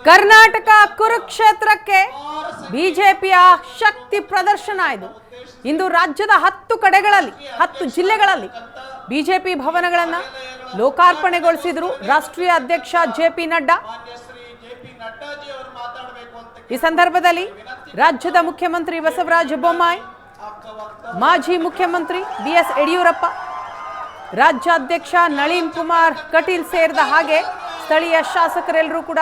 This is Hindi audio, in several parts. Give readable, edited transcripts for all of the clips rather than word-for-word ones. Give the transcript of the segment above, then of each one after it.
ಕರ್ನಾಟಕ ಕುರುಕ್ಷೇತ್ರಕ್ಕೆ ಬಿಜೆಪಿಯ ಶಕ್ತಿ ಪ್ರದರ್ಶನ ಇದು. ಇಂದು ರಾಜ್ಯದ 10 ಕಡೆಗಳಲ್ಲಿ 10 ಜಿಲ್ಲೆಗಳಲ್ಲಿ ಬಿಜೆಪಿ ಭವನಗಳನ್ನು ಲೋಕಾರ್ಪಣೆಗೊಳಿಸಿದರು ರಾಷ್ಟ್ರೀಯ ಅಧ್ಯಕ್ಷ ಜೆಪಿ ನಡ್ಡಾ. ಈ ಸಂದರ್ಭದಲ್ಲಿ ರಾಜ್ಯದ ಮುಖ್ಯಮಂತ್ರಿ ಬಸವರಾಜ ಬೊಮ್ಮಾಯಿ, ಮಾಜಿ ಮುಖ್ಯಮಂತ್ರಿ ಬಿಎಸ್ ಯಡಿಯೂರಪ್ಪ, ರಾಜ್ಯಾಧ್ಯಕ್ಷ ನಳಿನ್ ಕುಮಾರ್ ಕಟೀಲ್ ಸೇರಿದ ಹಾಗೆ ಸ್ಥಳೀಯ ಶಾಸಕರೆಲ್ಲರೂ ಕೂಡ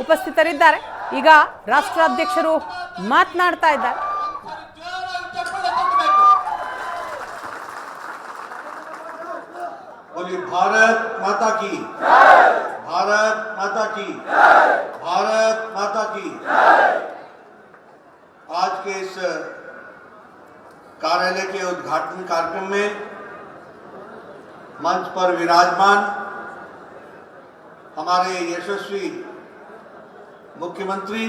ಉಪಸ್ಥಿತರಿದ್ದಾರೆ. ಈಗ ರಾಷ್ಟ್ರಾಧ್ಯಕ್ಷರು ಮಾತನಾಡ್ತಾ ಇದ್ದಾರೆ. भारत माता की, भारत माता की, भारत माता की। आज के इस कार्यालय के उद्घाटन कार्यक्रम में मंच पर विराजमान हमारे यशस्वी मुख्यमंत्री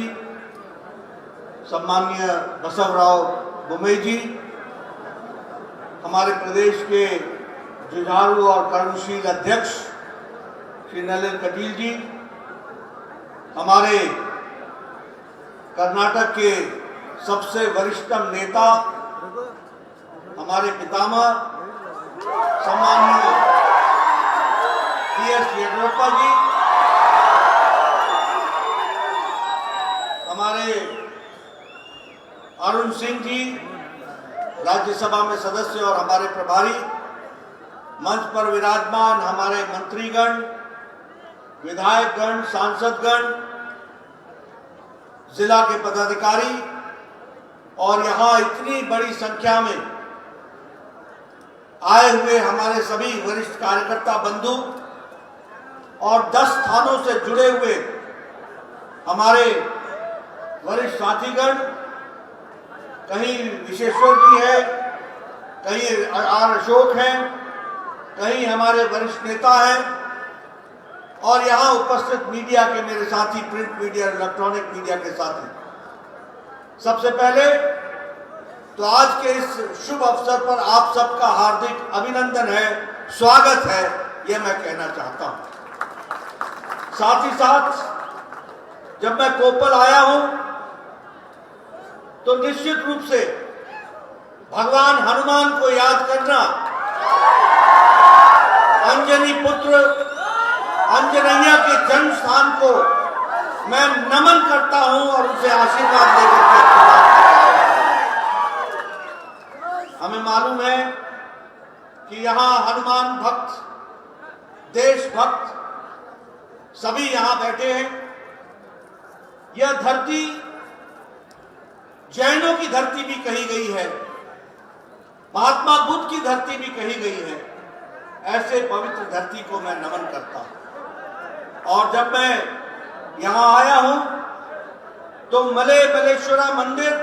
सम्माननीय बसवराव बोम्मई जी, हमारे प्रदेश के जुझारू और कर्मशील अध्यक्ष श्री नलिन कटील जी, हमारे कर्नाटक के सबसे वरिष्ठतम नेता हमारे पितामह सम्माननीय बीएस येडियुरप्पा जी, हमारे अरुण सिंह जी राज्यसभा में सदस्य और हमारे प्रभारी, मंच पर विराजमान हमारे मंत्रीगण, विधायकगण, सांसदगण, जिला के पदाधिकारी और यहां इतनी बड़ी संख्या में आए हुए हमारे सभी वरिष्ठ कार्यकर्ता बंधु और 10 थानों से जुड़े हुए हमारे वरिष्ठ साथीगण, कहीं विशेश्वर जी है, कहीं आर अशोक हैं, कहीं हमारे वरिष्ठ नेता हैं और यहां उपस्थित मीडिया के मेरे साथी, प्रिंट मीडिया, इलेक्ट्रॉनिक मीडिया के साथी, सबसे पहले तो आज के इस शुभ अवसर पर आप सबका हार्दिक अभिनंदन है, स्वागत है, यह मैं कहना चाहता हूं। साथ ही साथ जब मैं कोपल आया हूं तो निश्चित रूप से भगवान हनुमान को याद करना, अंजनी पुत्र अंजनैया के जन्म स्थान को मैं नमन करता हूं और उसे आशीर्वाद देकर के हमें मालूम है कि यहां हनुमान भक्त, देशभक्त सभी यहां बैठे हैं। यह धरती जैनों की धरती भी कही गई है, महात्मा बुद्ध की धरती भी कही गई है। ऐसे पवित्र धरती को मैं नमन करता हूं और जब मैं यहां आया हूं तो मले बलेश्वरा मंदिर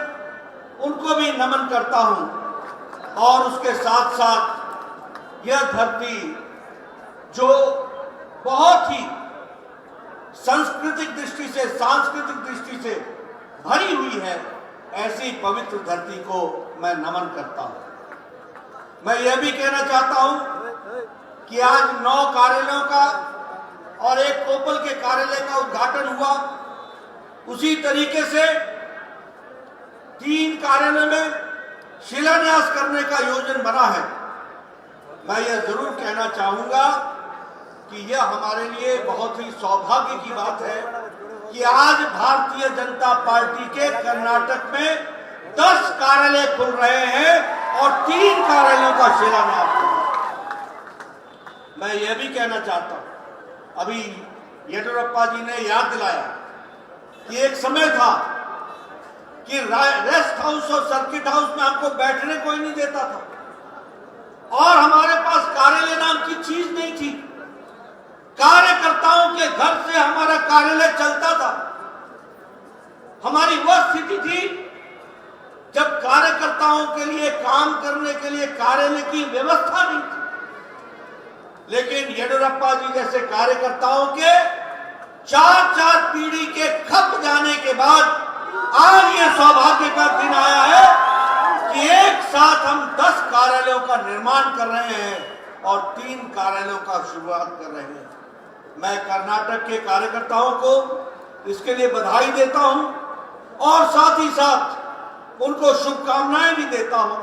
उनको भी नमन करता हूं और उसके साथ साथ यह धरती जो बहुत ही सांस्कृतिक दृष्टि से भरी हुई है, ऐसी पवित्र धरती को मैं नमन करता हूं। मैं यह भी कहना चाहता हूं कि आज 9 कार्यालयों का और एक कोपल के कार्यालय का उद्घाटन हुआ, उसी तरीके से 3 कार्यालय में शिलान्यास करने का योजना बना है। मैं यह जरूर कहना चाहूंगा कि यह हमारे लिए बहुत ही सौभाग्य की बात है कि आज भारतीय जनता पार्टी के कर्नाटक में 10 कार्यालय खुल रहे हैं और 3 कार्यालयों का शिलान्यास हुआ। मैं यह भी कहना चाहता हूं, अभी येडियुरप्पा जी ने याद दिलाया कि एक समय था कि रेस्ट हाउस और सर्किट हाउस में हमको बैठने कोई नहीं देता था और हमारे पास कार्यालय नाम की चीज नहीं थी। कार्यकर्ताओं के घर से हमारा कार्यालय चलता था। हमारी वह स्थिति थी जब कार्यकर्ताओं के लिए काम करने के लिए कार्यालय की व्यवस्था नहीं थी, लेकिन येडियुरप्पा जी जैसे कार्यकर्ताओं के 4 पीढ़ी के खप जाने के बाद आज ये सौभाग्य का दिन आया है कि एक साथ हम 10 कार्यालयों का निर्माण कर रहे हैं और 3 कार्यालयों का शुरुआत कर रहे हैं। मैं कर्नाटक के कार्यकर्ताओं को इसके लिए बधाई देता हूं और साथ ही साथ उनको शुभकामनाएं भी देता हूं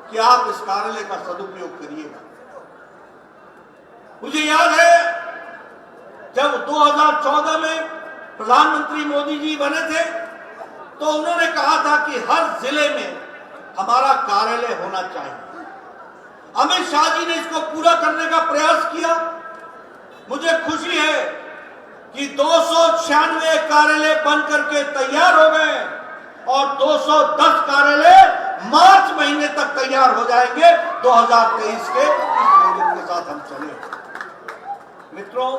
कि आप इस कार्यालय का सदुपयोग करिएगा। मुझे याद है जब 2014 में प्रधानमंत्री मोदी जी बने थे तो उन्होंने कहा था कि हर जिले में हमारा कार्यालय होना चाहिए। अमित शाह जी ने इसको पूरा करने का प्रयास किया। मुझे खुशी है कि 296 कार्यालय बन करके तैयार हो गए और 210 कार्यालय मार्च महीने तक तैयार हो जाएंगे 2023 के इस योजना के साथ हम चले। मित्रों,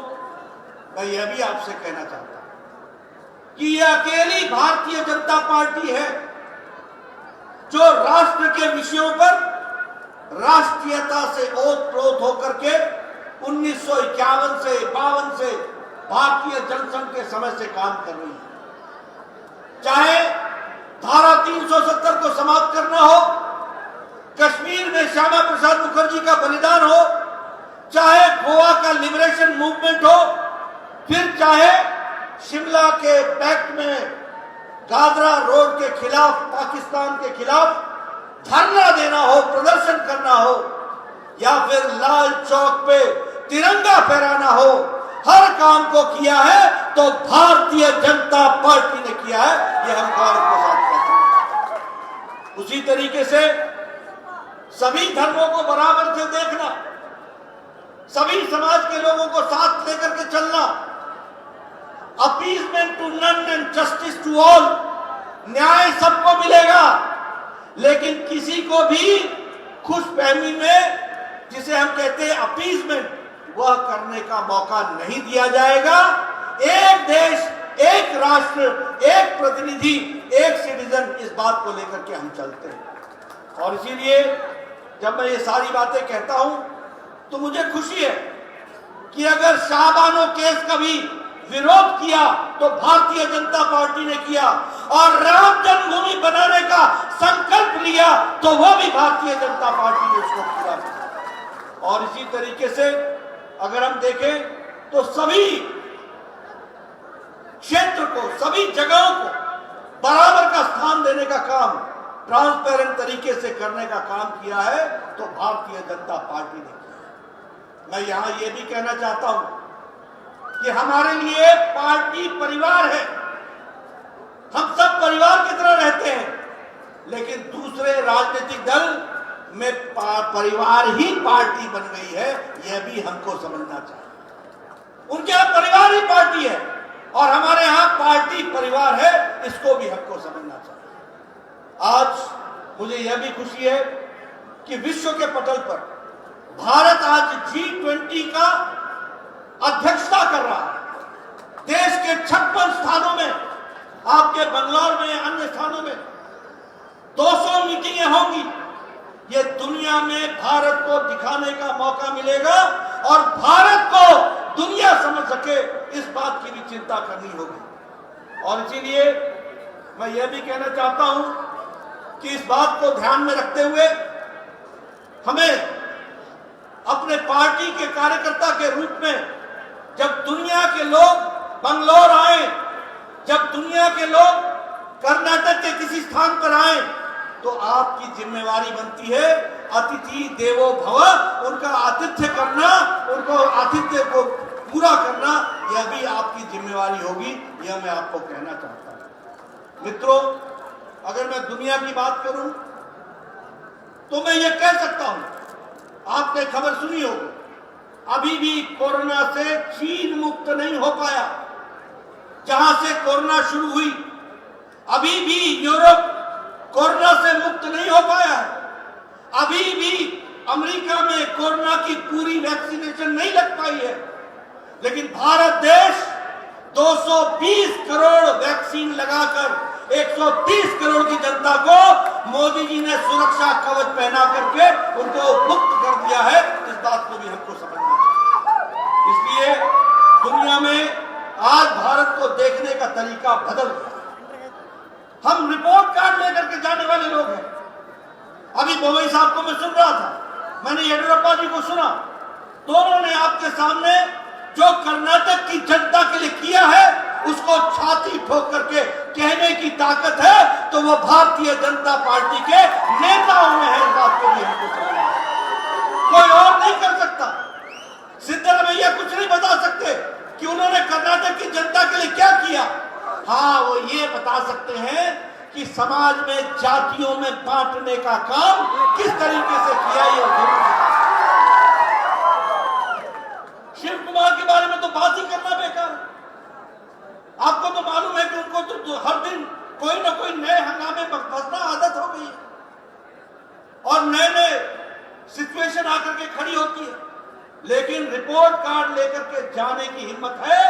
मैं यह भी आपसे कहना चाहता हूं कि यह अकेली भारतीय जनता पार्टी है जो राष्ट्र के विषयों पर राष्ट्रीयता से ओतप्रोत होकर के 1951 से 52 से भारतीय जनसंघ के समय से काम कर रही है। चाहे धारा 370 को समाप्त करना हो, कश्मीर में श्यामा प्रसाद मुखर्जी का बलिदान हो, चाहे गोवा का लिबरेशन मूवमेंट हो, फिर चाहे शिमला के पैक्ट में गादरा रोड के खिलाफ, पाकिस्तान के खिलाफ धरना देना हो, प्रदर्शन करना हो, या फिर लाल चौक पे तिरंगा फहराना हो, हर काम को किया है तो भारतीय जनता पार्टी ने किया है। यह हम भारत के साथ कहते हैं। उसी तरीके से सभी धर्मों को बराबर से देखना, सभी समाज के लोगों को साथ लेकर के चलना, appeasement to none and justice to all, न्याय सबको मिलेगा लेकिन किसी को भी खुशफहमी में, जिसे हम कहते हैं अपीजमेंट, वह करने का मौका नहीं दिया जाएगा। एक देश, एक राष्ट्र, एक प्रतिनिधि, एक सिटीजन, इस बात को लेकर के हम चलते हैं। और इसीलिए जब मैं ये सारी बातें कहता हूं तो मुझे खुशी है कि अगर शाहबानो केस का भी विरोध किया तो भारतीय जनता पार्टी ने किया, और राम जन्मभूमि बनाने का संकल्प लिया तो वह भी भारतीय जनता पार्टी ने उसको पूरा किया। और इसी तरीके से अगर हम देखें तो सभी क्षेत्र को, सभी जगहों को बराबर का स्थान देने का काम ट्रांसपेरेंट तरीके से करने का काम किया है तो भारतीय जनता पार्टी ने किया। मैं यहां यह भी कहना चाहता हूं कि हमारे लिए पार्टी परिवार है। हम सब परिवार की तरह रहते हैं, लेकिन दूसरे राजनीतिक दल में परिवार ही पार्टी बन गई है, यह भी हमको समझना चाहिए। उनके यहां परिवार ही पार्टी है और हमारे यहां पार्टी परिवार है, इसको भी हमको समझना चाहिए। आज मुझे यह भी खुशी है कि विश्व के पटल पर भारत आज G20 का अध्यक्षता कर रहा है। देश के 56 स्थानों में, आपके बंगलौर में, अन्य स्थानों में 200 मीटिंगें होंगी। ये दुनिया में भारत को दिखाने का मौका मिलेगा और भारत को दुनिया समझ सके, इस बात की भी चिंता करनी होगी। और इसीलिए मैं यह भी कहना चाहता हूं कि इस बात को ध्यान में रखते हुए हमें अपने पार्टी के कार्यकर्ता के रूप में जब दुनिया के लोग बंगलौर आए, जब दुनिया के लोग कर्नाटक के किसी स्थान पर आए, तो आपकी जिम्मेवारी बनती है अतिथि देवो भव, उनका आतिथ्य करना, उनको आतिथ्य को पूरा करना, यह भी आपकी जिम्मेवारी होगी। यह मैं आपको कहना चाहता हूं। मित्रों, अगर मैं दुनिया की बात करूं तो मैं यह कह सकता हूं, आपने खबर सुनी होगी, अभी भी कोरोना से चीन मुक्त नहीं हो पाया। जहां से कोरोना शुरू हुई, अभी भी यूरोप कोरोना से मुक्त नहीं हो पाया है। अभी भी अमेरिका में कोरोना की पूरी वैक्सीनेशन नहीं लग पाई है, लेकिन भारत देश 220 करोड़ वैक्सीन लगाकर 130 करोड़ की जनता को मोदी जी ने सुरक्षा कवच पहना करके उनको मुक्त कर दिया है। इस बात को भी हमको समझना चाहिए। इसलिए दुनिया में आज भारत को देखने का तरीका बदल गया। हम रिपोर्ट कार्ड लेकर के जाने वाले लोग हैं। अभी बोमई साहब को मैं सुन रहा था, मैंने येडियुरप्पा जी को सुना, दोनों ने आपके सामने जो कर्नाटक की जनता के लिए किया है उसको छाती ठोक करके कहने की ताकत है तो वो भारतीय जनता पार्टी के नेताओं में है। इस बात को भी हमको समझना है, कोई और नहीं कर सकता। सिद्धरामैया कुछ नहीं बता सकते कि उन्होंने कर्नाटक की जनता के लिए क्या किया। हाँ, वो ये बता सकते हैं कि समाज में जातियों में बांटने का काम किस तरीके से किया। ये शिव कुमार के बारे में तो बात ही करना बेकार है। आपको तो मालूम है कि उनको तो हर दिन कोई ना कोई नए हंगामे पर फंसना आदत हो गई है और नए नए सिचुएशन आकर के खड़ी होती है। लेकिन रिपोर्ट कार्ड लेकर के जाने की हिम्मत है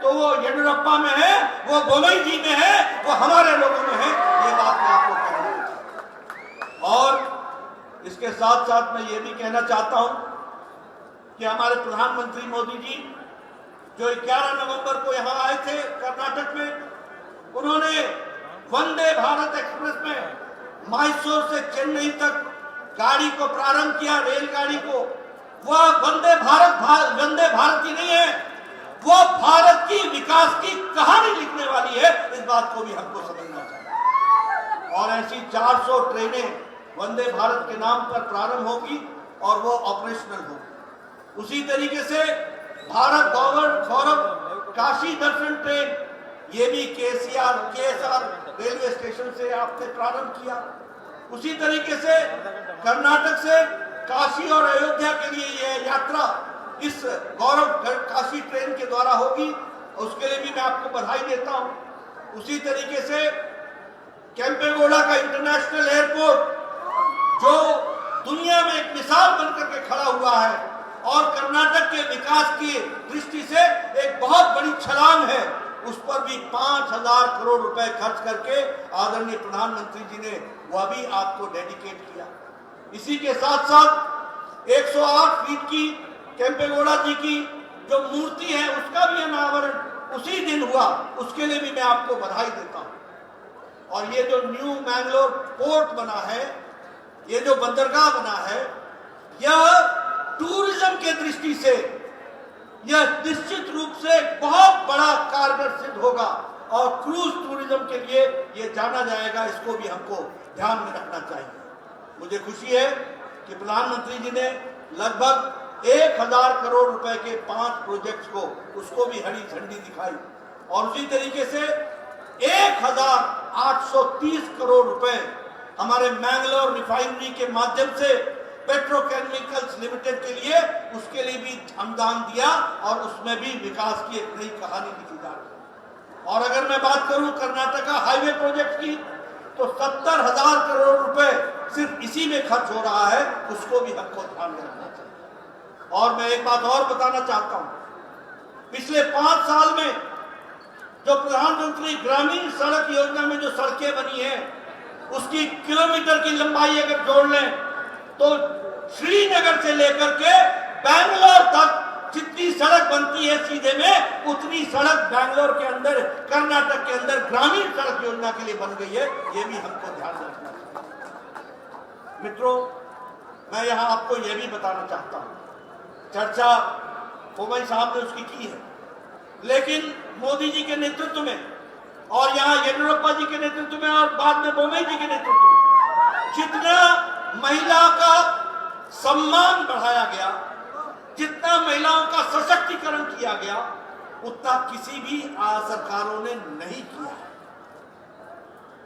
तो वो येडियुरप्पा में है, वो बोमई जी में है, वो हमारे लोगों में है। ये बात मैं आपको कहना चाहता हूं। और इसके साथ साथ मैं ये भी कहना चाहता हूं कि हमारे प्रधानमंत्री मोदी जी जो 11 नवंबर को यहां आए थे कर्नाटक में, उन्होंने वंदे भारत एक्सप्रेस में मैसूर से चेन्नई तक गाड़ी को प्रारंभ किया, रेलगाड़ी को। वह वंदे भारत ही नहीं है, वो भारत की विकास की कहानी लिखने वाली है। इस बात को भी हमको समझना चाहिए। और ऐसी 400 ट्रेनें वंदे भारत के नाम पर प्रारंभ होगी और वो ऑपरेशनल होगी। उसी तरीके से भारत गौरव काशी दर्शन ट्रेन, ये भी केएसआर रेलवे स्टेशन से आपने प्रारंभ किया। उसी तरीके से कर्नाटक से काशी और अयोध्या के लिए यह यात्रा इस गौरव काशी ट्रेन के द्वारा होगी, उसके लिए भी मैं आपको बधाई देता हूं। उसी तरीके से केम्पेगौड़ा का इंटरनेशनल एयरपोर्ट जो दुनिया में एक मिसाल बनकर के खड़ा हुआ है और कर्नाटक के विकास की दृष्टि से एक बहुत बड़ी छलांग है, उस पर भी 5,000 करोड़ रुपए खर्च करके आदरणीय प्रधानमंत्री जी ने वह भी आपको डेडिकेट किया। इसी के साथ साथ 108 फीट की केम्पेगौड़ा जी की जो मूर्ति है उसका भी अनावरण उसी दिन हुआ, उसके लिए भी मैं आपको बधाई देता हूं। और ये जो न्यू मैंगलोर पोर्ट बना है, ये जो बंदरगाह बना है, यह टूरिज्म के दृष्टि से यह निश्चित रूप से बहुत बड़ा कारगर सिद्ध होगा और क्रूज टूरिज्म के लिए यह जाना जाएगा। इसको भी हमको ध्यान में रखना चाहिए। मुझे खुशी है कि प्रधानमंत्री जी ने लगभग 1,000 करोड़ रुपए के 5 प्रोजेक्ट्स को उसको भी हरी झंडी दिखाई और उसी तरीके से 1,830 करोड़ रुपए हमारे मैंगलोर रिफाइनरी के माध्यम से पेट्रोकेमिकल्स लिमिटेड के लिए उसके लिए भी अनुदान दिया और उसमें भी विकास की एक नई कहानी लिखी जा रही है। और अगर मैं बात करूं कर्नाटका हाईवे प्रोजेक्ट की तो 70,000 करोड़ रुपए सिर्फ इसी में खर्च हो रहा है, उसको भी हमको ध्यान में रखना चाहिए। और मैं एक बात और बताना चाहता हूं, पिछले 5 साल में जो प्रधानमंत्री ग्रामीण सड़क योजना में जो सड़कें बनी है उसकी किलोमीटर की लंबाई अगर जोड़ लें तो श्रीनगर से लेकर के बैंगलोर तक जितनी सड़क बनती है सीधे में उतनी सड़क बैंगलोर के अंदर कर्नाटक के अंदर ग्रामीण सड़क योजना के लिए बन गई है। ये भी हमको ध्यान में रखना चाहिए। मित्रों, मैं यहां आपको यह भी बताना चाहता हूं, चर्चा बोमई साहब ने उसकी की है, लेकिन मोदी जी के नेतृत्व में और यहां येडियुरप्पा जी के नेतृत्व में और बाद में बोमई जी के नेतृत्व में जितना महिला का सम्मान बढ़ाया गया, जितना महिलाओं का सशक्तिकरण किया गया, उतना किसी भी सरकारों ने नहीं किया।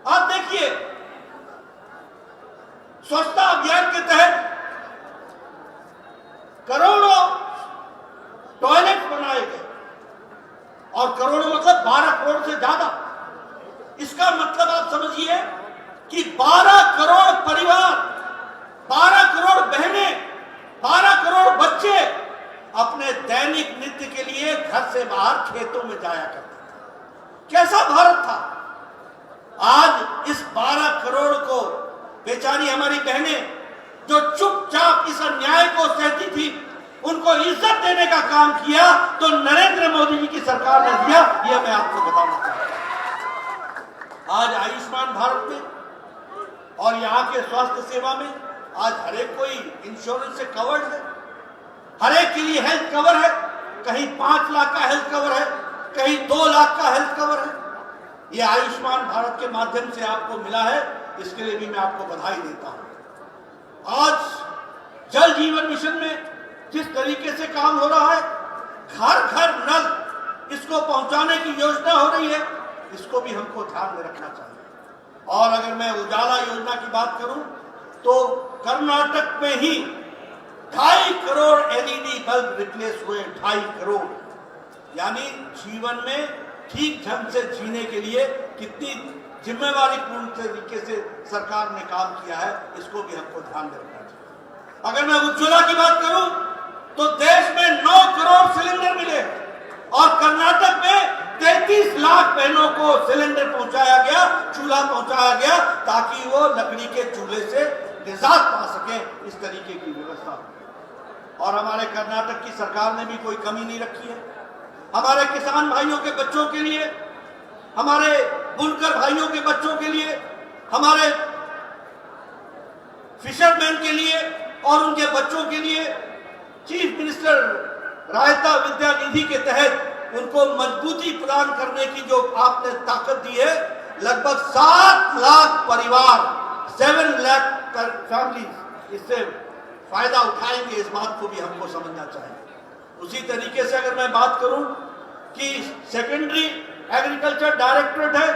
आप देखिए, स्वच्छता अभियान के तहत करोड़ों टॉयलेट बनाए गए और करोड़ों मतलब 12 करोड़ से ज्यादा। इसका मतलब आप समझिए कि 12 करोड़ परिवार, 12 करोड़ बहनें, 12 करोड़ बच्चे अपने दैनिक नित्य के लिए घर से बाहर खेतों में जाया करते थे। कैसा भारत था। आज इस 12 करोड़ को बेचारी हमारी बहनें जो चुपचाप इस अन्याय को सहती थी, उनको इज्जत देने का काम किया तो नरेंद्र मोदी जी की सरकार ने दिया। यह मैं आपको बताना चाहता हूं। आज आयुष्मान भारत में और यहाँ के स्वास्थ्य सेवा में आज हर एक कोई इंश्योरेंस से कवर्ड है, हर एक के लिए हेल्थ कवर है। कहीं 5 लाख का हेल्थ कवर है, कहीं 2 लाख का हेल्थ कवर है। ये आयुष्मान भारत के माध्यम से आपको मिला है, इसके लिए भी मैं आपको बधाई देता हूं। आज जल जीवन मिशन में जिस तरीके से काम हो रहा है, घर घर नल इसको पहुंचाने की योजना हो रही है, इसको भी हमको ध्यान में रखना चाहिए। और अगर मैं उजाला योजना की बात करूं तो कर्नाटक में ही 2.5 करोड़ एलईडी बल्ब रिप्लेस हुए। 2.5 करोड़, यानी जीवन में ठीक ढंग से जीने के लिए कितनी जिम्मेवारी पूर्ण तरीके से सरकार ने काम किया है, इसको भी हमको ध्यान में रखना चाहिए। अगर मैं उज्ज्वला की बात करूं तो देश में 9 करोड़ सिलेंडर मिले और कर्नाटक में 33 लाख बहनों को सिलेंडर पहुंचाया गया, चूल्हा पहुंचाया गया, ताकि वो लकड़ी के चूल्हे से निजात पा सके। इस तरीके की व्यवस्था, और हमारे कर्नाटक की सरकार ने भी कोई कमी नहीं रखी है। हमारे किसान भाइयों के बच्चों के लिए, हमारे बुनकर भाइयों के बच्चों के लिए, हमारे फिशरमैन के लिए और उनके बच्चों के लिए चीफ मिनिस्टर रायता विद्या निधि के तहत उनको मजबूती प्रदान करने की जो आपने ताकत दी है, लगभग 7 लाख परिवार, 7 लाख फैमिली इससे फायदा उठाएंगे। इस बात को भी हमको समझना चाहिए। उसी तरीके से अगर मैं बात करूं कि सेकेंडरी एग्रीकल्चर डायरेक्टरेट है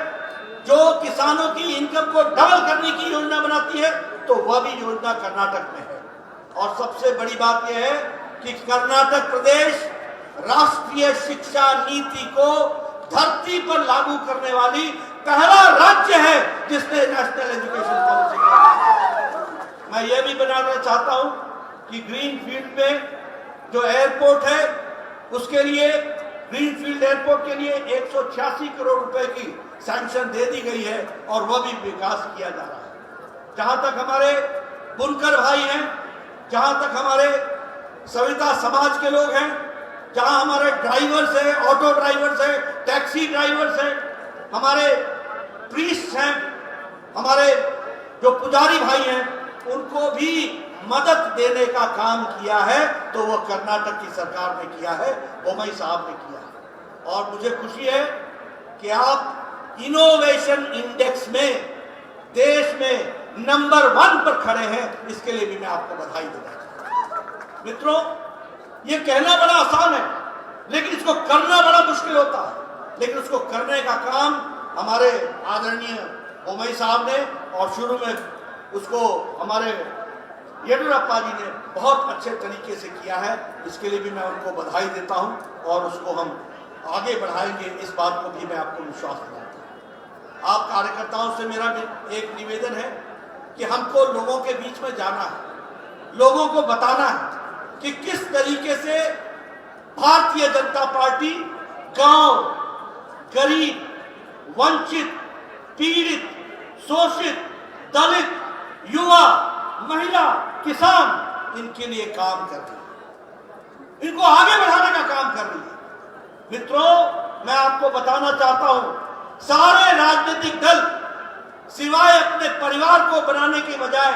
जो किसानों की इनकम को डबल करने की योजना बनाती है, तो वह भी योजना कर्नाटक में है। और सबसे बड़ी बात यह है कि कर्नाटक प्रदेश राष्ट्रीय शिक्षा नीति को धरती पर लागू करने वाली पहला राज्य है जिसने नेशनल एजुकेशन पॉलिसी। मैं यह भी बनाना चाहता हूं कि ग्रीन फील्ड में जो एयरपोर्ट है, उसके लिए ग्रीन फील्ड एयरपोर्ट के लिए 186 करोड़ रुपए की सैंक्शन दे दी गई है और वह भी विकास किया जा रहा है। जहां तक हमारे बुनकर भाई हैं, जहां तक हमारे सविता समाज के लोग हैं, जहां हमारे ड्राइवर्स हैं, ऑटो ड्राइवर्स हैं, टैक्सी ड्राइवर्स हैं, हमारे प्रीस्ट हैं, हमारे जो पुजारी भाई हैं, उनको भी मदद देने का काम किया है, तो वह कर्नाटक की सरकार ने किया है, बोम्मई साहब ने किया है। और मुझे खुशी है कि आप इनोवेशन इंडेक्स में देश में नंबर 1 पर खड़े हैं, इसके लिए भी मैं आपको बधाई देना चाहता हूं। मित्रों, ये कहना बड़ा आसान है, लेकिन इसको करना बड़ा मुश्किल होता है। लेकिन उसको करने का काम हमारे आदरणीय बोम्मई साहब ने, और शुरू में उसको हमारे येडियुरप्पा जी ने बहुत अच्छे तरीके से किया है। इसके लिए भी मैं उनको बधाई देता हूं और उसको हम आगे बढ़ाएंगे, इस बात को भी मैं आपको विश्वास दिलाता हूं। आप कार्यकर्ताओं से मेरा भी एक निवेदन है कि हमको लोगों के बीच में जाना है, लोगों को बताना है कि किस तरीके से भारतीय जनता पार्टी गांव, गरीब, वंचित, पीड़ित, शोषित, दलित, युवा, महिला, किसान, इनके लिए काम कर रही है, इनको आगे बढ़ाने का काम कर रही है। मित्रों, मैं आपको बताना चाहता हूं, सारे राजनीतिक दल सिवाय अपने परिवार को बनाने के बजाय,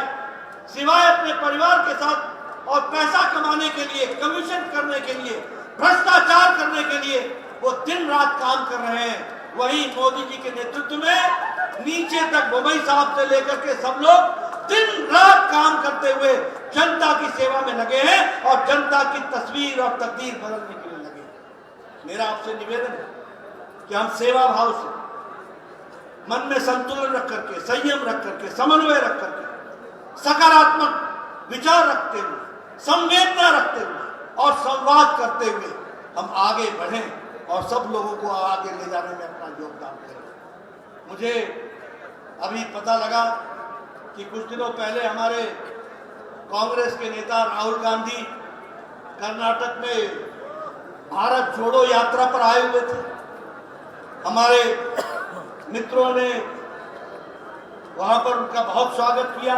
सिवाय अपने परिवार के साथ और पैसा कमाने के लिए, कमीशन करने के लिए, भ्रष्टाचार करने के लिए वो दिन रात काम कर रहे हैं। वहीं मोदी जी के नेतृत्व में नीचे तक बोम्मई साहब से लेकर के सब लोग दिन रात काम करते हुए जनता की सेवा में लगे हैं और जनता की तस्वीर और तकदीर बदलने के लिए लगे हैं। मेरा आपसे निवेदन है कि हम सेवा भाव से, मन में संतुलन रख करके, संयम रख करके, समन्वय रख करके, सकारात्मक विचार रखते हुए, संवेदना रखते हुए और संवाद करते हुए हम आगे बढ़ें और सब लोगों को आगे ले जाने में अपना योगदान करें। मुझे अभी पता लगा कि कुछ दिनों पहले हमारे कांग्रेस के नेता राहुल गांधी कर्नाटक में भारत जोड़ो यात्रा पर आए हुए थे। हमारे मित्रों ने वहां पर उनका बहुत स्वागत किया।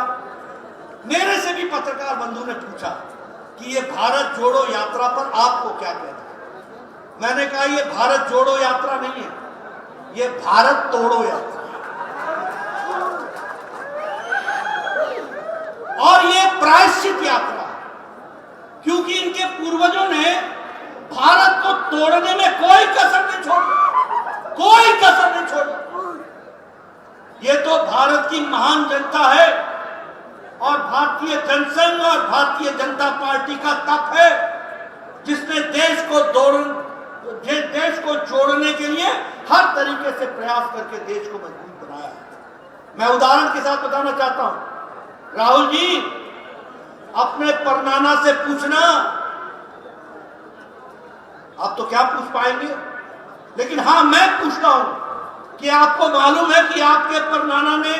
मेरे से भी पत्रकार बंधु ने पूछा कि ये भारत जोड़ो यात्रा पर आपको क्या कहना है। मैंने कहा ये भारत जोड़ो यात्रा नहीं है, ये भारत तोड़ो यात्रा है। और ये प्रायश्चित यात्रा, क्योंकि इनके पूर्वजों ने भारत को तोड़ने में कोई कसर नहीं छोड़ी, कोई कसर नहीं छोड़ी। ये तो भारत की महान जनता है और भारतीय जनसंघ और भारतीय जनता पार्टी का तप है, जिसने देश को जोड़ने के लिए हर तरीके से प्रयास करके देश को मजबूत बनाया है। मैं उदाहरण के साथ बताना चाहता हूं, राहुल जी अपने परनाना से पूछना, आप तो क्या पूछ पाएंगे, लेकिन हां मैं पूछता हूं कि आपको मालूम है कि आपके परनाना ने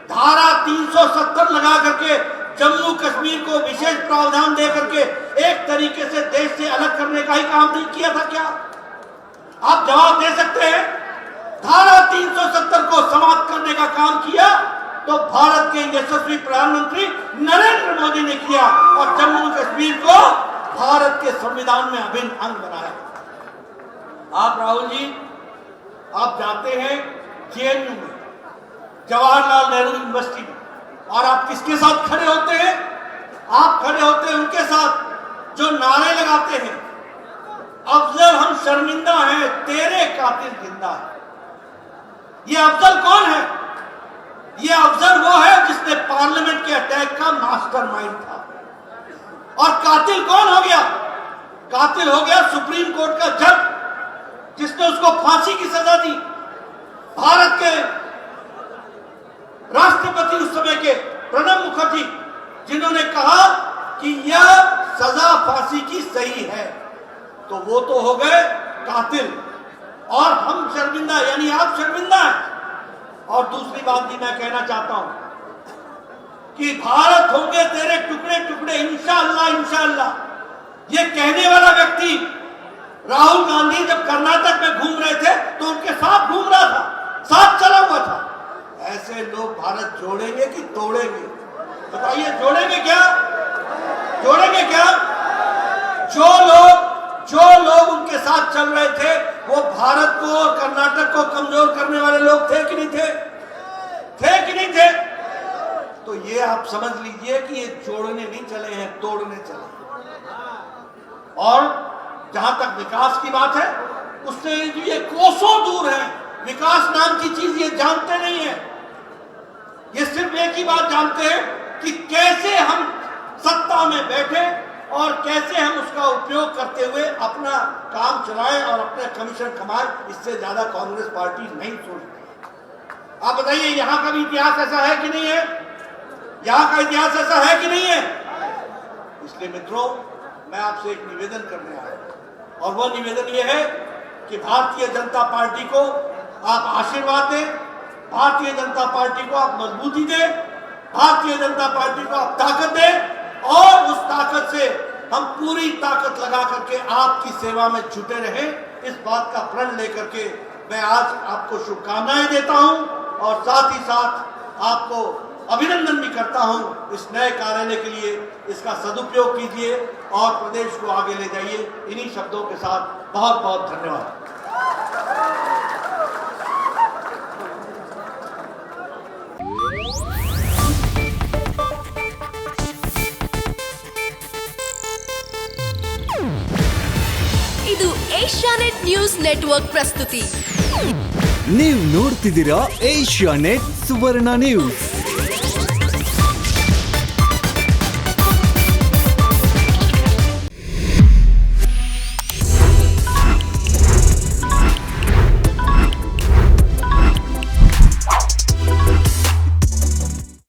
धारा 370 लगा करके जम्मू कश्मीर को विशेष प्रावधान दे करके एक तरीके से देश से अलग करने का ही काम नहीं किया था क्या? आप जवाब दे सकते हैं? धारा 370 को समाप्त करने का काम किया तो भारत के यशस्वी प्रधानमंत्री नरेंद्र मोदी ने किया और जम्मू कश्मीर को भारत के संविधान में अभिन्न अंग बनाया। आप राहुल जी, आप जाते हैं जेएनयू में, जवाहरलाल नेहरू यूनिवर्सिटी में, और आप किसके साथ खड़े होते हैं? आप खड़े होते हैं उनके साथ जो नारे लगाते हैं, अफजल हम शर्मिंदा हैं, तेरे कातिल जिंदा है। ये अफजल कौन है? ये अफजल वो है जिसने पार्लियामेंट के अटैक का मास्टरमाइंड था। और कातिल कौन हो गया? कातिल हो गया सुप्रीम कोर्ट का जज, जिसने उसको फांसी की सजा दी। भारत के राष्ट्रपति उस समय के प्रणब मुखर्जी, जिन्होंने कहा कि यह सजा फांसी की सही है, तो वो तो हो गए कातिल और हम शर्मिंदा, यानी आप शर्मिंदा हैं। और दूसरी बात भी मैं कहना चाहता हूं कि भारत होंगे तेरे टुकड़े टुकड़े इंशाअल्लाह इंशाअल्लाह, ये कहने वाला व्यक्ति राहुल गांधी जब कर्नाटक में घूम रहे थे तो उनके साथ घूम रहा था, साथ चला हुआ था। ऐसे लोग भारत जोड़ेंगे कि तोड़ेंगे? बताइए, जोड़ेंगे क्या? जोड़ेंगे क्या? जो लोग उनके साथ चल रहे थे वो भारत को और कर्नाटक को कमजोर करने वाले लोग थे कि नहीं थे? थे कि नहीं थे? तो ये आप समझ लीजिए कि ये जोड़ने नहीं चले हैं, तोड़ने चले। और जहां तक विकास की बात है, उससे ये कोसों दूर है। विकास नाम की चीज ये जानते नहीं है। ये सिर्फ एक ही बात जानते हैं कि कैसे हम सत्ता में बैठे और कैसे हम उसका उपयोग करते हुए अपना काम चलाएं और अपने कमीशन कमाएं। इससे ज्यादा कांग्रेस पार्टी नहीं सोचती। आप बताइए, यहां का भी इतिहास ऐसा है कि नहीं है? यहां का इतिहास ऐसा है कि नहीं है? इसलिए मित्रों, मैं आपसे एक निवेदन करने आया और वह निवेदन यह है कि भारतीय जनता पार्टी को आप आशीर्वाद दें, भारतीय जनता पार्टी को आप मजबूती दें, भारतीय जनता पार्टी को आप ताकत दें और उस ताकत से हम पूरी ताकत लगा करके आपकी सेवा में जुटे रहें। इस बात का प्रण लेकर के मैं आज आपको शुभकामनाएं देता हूं और साथ ही साथ आपको अभिनंदन भी करता हूं इस नए कार्यालय के लिए। इसका सदुपयोग कीजिए और प्रदेश को आगे ले जाइए। इन्हीं शब्दों के साथ बहुत बहुत धन्यवाद। ಇದು ಏಷ್ಯಾನೆಟ್ ನ್ಯೂಸ್ ನೆಟ್ವರ್ಕ್ ಪ್ರಸ್ತುತಿ. ನೀವು ನೋಡ್ತಿದ್ದೀರಾ ಏಷ್ಯಾನೆಟ್ ಸುವರ್ಣ ನ್ಯೂಸ್.